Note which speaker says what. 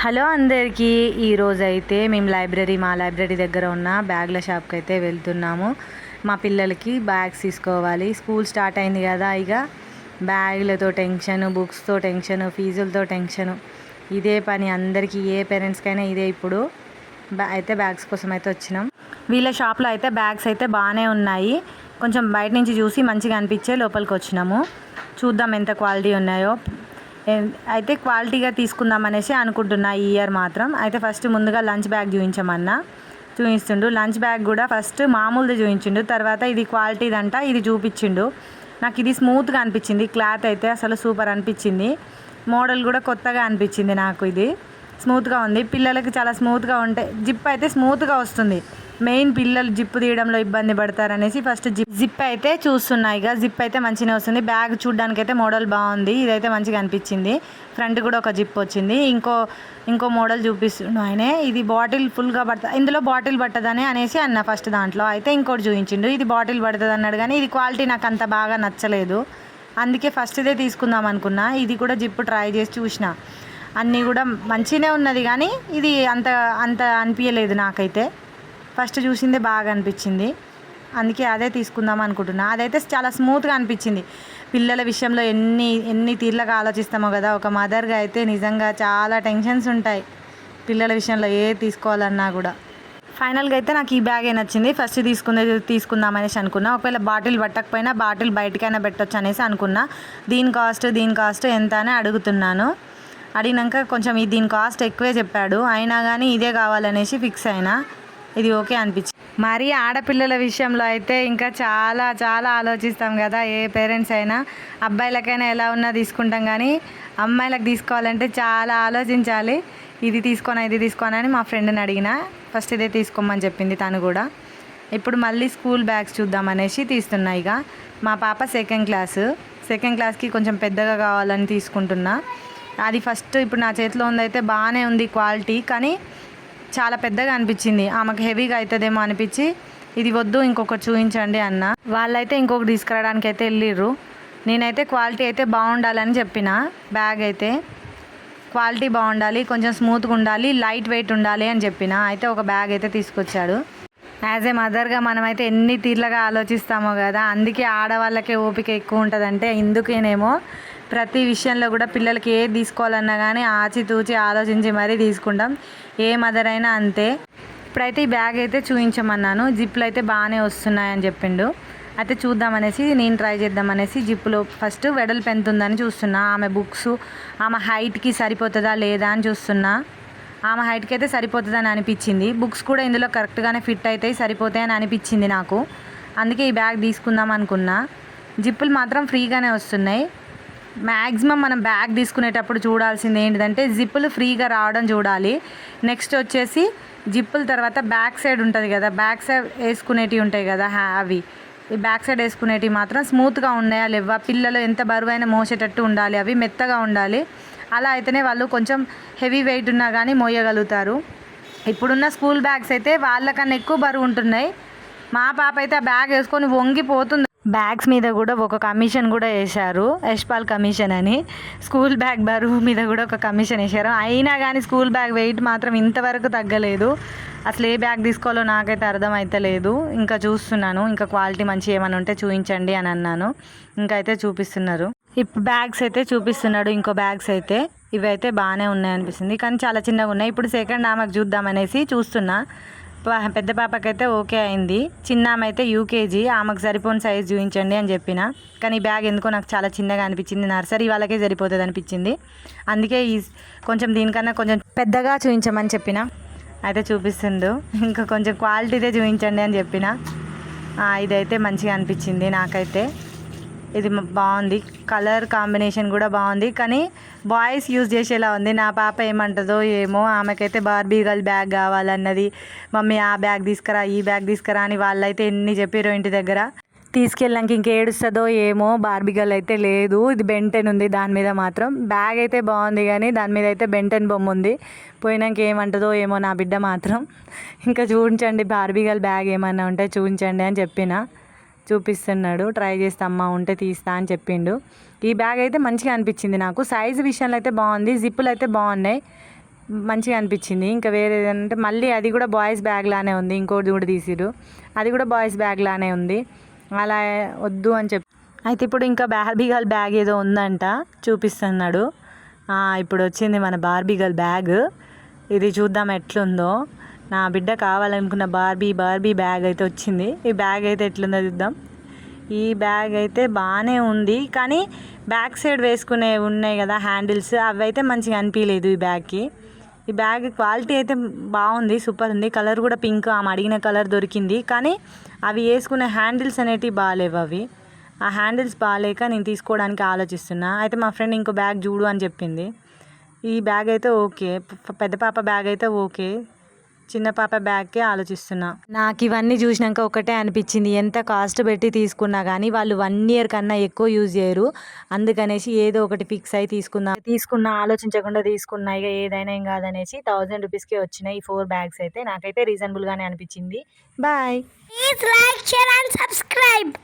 Speaker 1: Hello అందరికీ. ఈరోజైతే మేము మా లైబ్రరీ దగ్గర ఉన్న బ్యాగ్ల షాప్కి అయితే వెళ్తున్నాము. మా పిల్లలకి బ్యాగ్స్ తీసుకోవాలి. స్కూల్ స్టార్ట్ అయింది కదా, ఇక బ్యాగులతో టెన్షన్, బుక్స్తో టెన్షన్, ఫీజులతో టెన్షన్, ఇదే పని అందరికీ. ఏ పేరెంట్స్కైనా ఇదే. ఇప్పుడు అయితే బ్యాగ్స్ కోసం అయితే వచ్చినాం. వీళ్ళ షాప్లో అయితే బ్యాగ్స్ అయితే బాగానే ఉన్నాయి. కొంచెం బయట నుంచి చూసి మంచిగా అనిపించే లోపలికి వచ్చినాము. చూద్దాం ఎంత క్వాలిటీ ఉన్నాయో. అయితే క్వాలిటీగా తీసుకుందాం అనేసి అనుకుంటున్నా ఈ ఇయర్ మాత్రం. అయితే ఫస్ట్ ముందుగా లంచ్ బ్యాగ్ చూపిస్తుండు. లంచ్ బ్యాగ్ కూడా ఫస్ట్ మామూలుది చూపించిండు, తర్వాత ఇది క్వాలిటీదంట ఇది చూపించిండు. నాకు ఇది స్మూత్గా అనిపించింది. క్లాత్ అయితే అసలు సూపర్ అనిపించింది. మోడల్ కూడా కొత్తగా అనిపించింది నాకు. ఇది స్మూత్గా ఉంది. పిల్లలకి చాలా స్మూత్గా ఉంటాయి. జిప్ అయితే స్మూత్గా వస్తుంది. మెయిన్ పిల్లలు జిప్ తీయడంలో ఇబ్బంది పడతారనేసి ఫస్ట్ జిప్ అయితే చూస్తున్నా. ఇక జిప్ అయితే మంచిగా వస్తుంది. బ్యాగ్ చూడడానికి అయితే మోడల్ బాగుంది. ఇదైతే మంచిగా అనిపించింది. ఫ్రంట్ కూడా ఒక జిప్ వచ్చింది. ఇంకో మోడల్ చూపిస్తుండు ఆయనే. ఇది బాటిల్ ఫుల్గా ఇందులో బాటిల్ పట్టదని అనేసి అన్న ఫస్ట్ దాంట్లో. అయితే ఇంకోటి చూపించిండు, ఇది బాటిల్ పడుతుంది అన్నాడు. కానీ ఇది క్వాలిటీ నాకు అంత బాగా నచ్చలేదు. అందుకే ఫస్ట్ ఇదే తీసుకుందాం అనుకున్నా. ఇది కూడా జిప్ ట్రై చేసి చూసిన. అన్నీ కూడా మంచిగానే ఉన్నది, కానీ ఇది అంత అనిపించలేదు నాకైతే. ఫస్ట్ చూసిందే బాగా అనిపించింది. అందుకే అదే తీసుకుందాం అనుకుంటున్నా. అదైతే చాలా స్మూత్గా అనిపించింది. పిల్లల విషయంలో ఎన్ని తీర్లుగా ఆలోచిస్తామో కదా. ఒక మదర్గా అయితే నిజంగా చాలా టెన్షన్స్ ఉంటాయి పిల్లల విషయంలో, తీసుకోవాలన్నా కూడా. ఫైనల్గా అయితే నాకు ఈ బ్యాగే నచ్చింది. ఫస్ట్ తీసుకుందాం అనేసి అనుకున్నా. ఒకవేళ బాటిల్ పట్టకపోయినా బాటిల్ బయటకైనా పెట్టొచ్చు అనేసి అనుకున్నా. దీని కాస్ట్ ఎంత అని అడిగినాక కొంచెం దీని కాస్ట్ ఎక్కువే చెప్పాడు. అయినా కానీ ఇదే కావాలనేసి ఫిక్స్ అయినా. ఇది ఓకే అనిపించింది. మరి ఆడపిల్లల విషయంలో అయితే ఇంకా చాలా చాలా ఆలోచిస్తాం కదా. ఏ పేరెంట్స్ అయినా అబ్బాయిలకైనా ఎలా ఉన్నా తీసుకుంటాం, కానీ అమ్మాయిలకు తీసుకోవాలంటే చాలా ఆలోచించాలి. ఇది తీసుకోనా అని మా ఫ్రెండ్ని అడిగిన. ఫస్ట్ ఇదే తీసుకోమని చెప్పింది తను కూడా. ఇప్పుడు మళ్ళీ స్కూల్ బ్యాగ్స్ చూద్దాం అనేసి తీస్తున్నా. ఇక మా పాప సెకండ్ క్లాస్కి కొంచెం పెద్దగా కావాలని తీసుకుంటున్నా. అది ఫస్ట్ ఇప్పుడు నా చేతిలో ఉందైతే బాగానే ఉంది క్వాలిటీ, కానీ చాలా పెద్దగా అనిపించింది. ఆమెకు హెవీగా అవుతుందేమో అనిపించి ఇది వద్దు, ఇంకొకటి చూపించండి అన్న. వాళ్ళైతే ఇంకొకటి తీసుకురావడానికి అయితే వెళ్ళిర్రు. నేనైతే క్వాలిటీ అయితే బాగుండాలని చెప్పిన. బ్యాగ్ అయితే క్వాలిటీ బాగుండాలి, కొంచెం స్మూత్గా ఉండాలి, లైట్ వెయిట్ ఉండాలి అని చెప్పిన. అయితే ఒక బ్యాగ్ అయితే తీసుకొచ్చాడు. యాజ్ ఏ మదర్గా మనమైతే ఎన్ని తీర్లుగా ఆలోచిస్తామో కదా. అందుకే ఆడవాళ్ళకే ఓపిక ఎక్కువ ఉంటుందంటే ఇందుకేనేమో. ప్రతి విషయంలో కూడా పిల్లలకి ఏది తీసుకోవాలన్నా కానీ ఆచితూచి ఆలోచించి మరీ తీసుకుంటాం. ఏ మదర్ అయినా అంతే. ఇప్పుడైతే ఈ బ్యాగ్ అయితే చూపించమన్నాను. జిప్లు అయితే బాగానే వస్తున్నాయని చెప్పిండు. అయితే చూద్దామనేసి నేను ట్రై చేద్దామనేసి జిప్పులో ఫస్ట్ వెడల్పు ఎంత ఉందని చూస్తున్నా. ఆమె బుక్స్ ఆమె హైట్కి సరిపోతుందా లేదా అని చూస్తున్నా. ఆమె హైట్కి అయితే సరిపోతుందని అనిపించింది. బుక్స్ కూడా ఇందులో కరెక్ట్గానే ఫిట్ అవుతాయి, సరిపోతాయని అనిపించింది నాకు. అందుకే ఈ బ్యాగ్ తీసుకుందాం అనుకున్నా. జిప్పులు మాత్రం ఫ్రీగానే వస్తున్నాయి. మ్యాక్సిమం మనం బ్యాగ్ తీసుకునేటప్పుడు చూడాల్సింది ఏంటిదంటే జిప్పులు ఫ్రీగా రావడం చూడాలి. నెక్స్ట్ వచ్చేసి జిప్పుల తర్వాత బ్యాక్ సైడ్ ఉంటుంది కదా, బ్యాక్ సైడ్ వేసుకునేటివి ఉంటాయి కదా, అవి ఈ బ్యాక్ సైడ్ వేసుకునేటివి మాత్రం స్మూత్గా ఉన్నాయా లేవా, పిల్లలు ఎంత బరువైనా మోసేటట్టు ఉండాలి, అవి మెత్తగా ఉండాలి. అలా అయితేనే వాళ్ళు కొంచెం హెవీ వెయిట్ ఉన్నా కానీ మోయగలుగుతారు. ఇప్పుడున్న స్కూల్ బ్యాగ్స్ అయితే వాళ్ళకన్నా ఎక్కువ బరువు ఉంటున్నాయి. మా పాప అయితే ఆ బ్యాగ్ వేసుకొని వంగిపోతుంది. బ్యాగ్స్ మీద కూడా ఒక కమిషన్ కూడా వేశారు, యశ్పాల్ కమిషన్ అని. స్కూల్ బ్యాగ్ బరువు మీద కూడా ఒక కమిషన్ వేశారు. అయినా కానీ స్కూల్ బ్యాగ్ వెయిట్ మాత్రం ఇంతవరకు తగ్గలేదు. అసలు ఏ బ్యాగ్ తీసుకోవాలో నాకైతే అర్థమవుతలేదు. ఇంకా చూస్తున్నాను, ఇంకా క్వాలిటీ మంచి ఏమైనా ఉంటే చూపించండి అని అన్నాను. ఇంకా అయితే చూపిస్తున్నారు. ఇప్పుడు బ్యాగ్స్ అయితే చూపిస్తున్నాడు. ఇంకో బ్యాగ్స్ అయితే ఇవైతే బాగానే ఉన్నాయి అనిపిస్తుంది, కానీ చాలా చిన్నగా ఉన్నాయి. ఇప్పుడు సెకండ్ ఆమెకు చూద్దామనేసి చూస్తున్నా. పెద్ద పాపకైతే ఓకే అయింది. చిన్న ఆమె అయితే యూకేజీ, ఆమెకు సరిపోని సైజ్ చూపించండి అని చెప్పిన. కానీ ఈ బ్యాగ్ ఎందుకో నాకు చాలా చిన్నగా అనిపించింది. నర్సరీ వాళ్ళకే సరిపోతుంది అనిపించింది. అందుకే కొంచెం దీనికన్నా కొంచెం పెద్దగా చూపించమని చెప్పిన. అయితే చూపిస్తుండు. ఇంకా కొంచెం క్వాలిటీదే చూపించండి అని చెప్పిన. ఇదైతే మంచిగా అనిపించింది నాకైతే. ఇది బాగుంది, కలర్ కాంబినేషన్ కూడా బాగుంది, కానీ బాయ్స్ యూజ్ చేసేలా ఉంది. నా పాప ఏమంటుందో ఏమో. ఆమెకైతే బార్బీ గర్ల్ బ్యాగ్ కావాలన్నది. మమ్మీ ఆ బ్యాగ్ తీసుకురా, ఈ బ్యాగ్ తీసుకురా అని వాళ్ళైతే ఎన్ని చెప్పారో ఇంటి దగ్గర. తీసుకెళ్ళాక ఇంకేడుస్తుందో ఏమో. బార్బీ గర్ల్ అయితే లేదు, ఇది బెంటెన్ ఉంది దాని మీద మాత్రం. బ్యాగ్ అయితే బాగుంది, కానీ దాని మీద అయితే బెంటెన్ బొమ్మ ఉంది. పోయినాక ఏమంటుందో ఏమో నా బిడ్డ మాత్రం. ఇంకా చూపించండి బార్బీ గర్ల్ బ్యాగ్ ఏమన్నా ఉంటే చూపించండి అని చెప్పిన. చూపిస్తున్నాడు. ట్రై చేస్తా అమ్మ, ఉంటే తీస్తా అని చెప్పిండు. ఈ బ్యాగ్ అయితే మంచిగా అనిపించింది నాకు. సైజు విషయంలో అయితే బాగుంది, జిప్పులు అయితే బాగున్నాయి. మంచిగా అనిపించింది. ఇంకా వేరే ఏదంటే మళ్ళీ అది కూడా బాయ్స్ బ్యాగ్ లానే ఉంది, ఇంకోటి కూడా తీసిరు, అది కూడా బాయ్స్ బ్యాగ్ లానే ఉంది. అలా వద్దు అని చెప్పి అయితే ఇప్పుడు ఇంకా బార్బీ గర్ల్ బ్యాగ్ ఏదో ఉందంట, చూపిస్తున్నాడు. ఇప్పుడు వచ్చింది మన బార్బీ గర్ల్ బ్యాగ్, ఇది చూద్దాం ఎట్లుందో. నా బిడ్డ కావాలనుకున్న బార్బీ బ్యాగ్ అయితే వచ్చింది. ఈ బ్యాగ్ అయితే ఎట్లుందో చూద్దాం. ఈ బ్యాగ్ అయితే బాగానే ఉంది, కానీ బ్యాక్ సైడ్ వేసుకునే ఉన్నాయి కదా హ్యాండిల్స్, అవి అయితే మంచిగా అనిపించలేదు ఈ బ్యాగ్కి. ఈ బ్యాగ్ క్వాలిటీ అయితే బాగుంది, సూపర్ ఉంది. కలర్ కూడా పింక్, ఆమె అడిగిన కలర్ దొరికింది, కానీ అవి వేసుకునే హ్యాండిల్స్ అనేటివి బాగాలేవు. అవి ఆ హ్యాండిల్స్ బాగాలేక నేను తీసుకోవడానికి ఆలోచిస్తున్నా. అయితే మా ఫ్రెండ్ ఇంకో బ్యాగ్ చూడు అని చెప్పింది. ఈ బ్యాగ్ అయితే ఓకే, పెద్ద పాప బ్యాగ్ అయితే ఓకే, చిన్న పాప బ్యాగ్కే ఆలోచిస్తున్నా. నాకు ఇవన్నీ చూసినాక ఒకటే అనిపించింది, ఎంత కాస్ట్ పెట్టి తీసుకున్నా కానీ వాళ్ళు 1 year కన్నా ఎక్కువ యూజ్ చేయరు. అందుకనేసి ఏదో ఒకటి ఫిక్స్ అయి తీసుకున్నా ఆలోచించకుండా తీసుకున్నా. ఇక ఏదైనా ఏం కాదనేసి 1000 రూపీస్కే వచ్చినాయి ఈ 4 బ్యాగ్స్. అయితే నాకైతే రీజనబుల్గానే అనిపించింది. Bye.
Speaker 2: Please like, share and subscribe.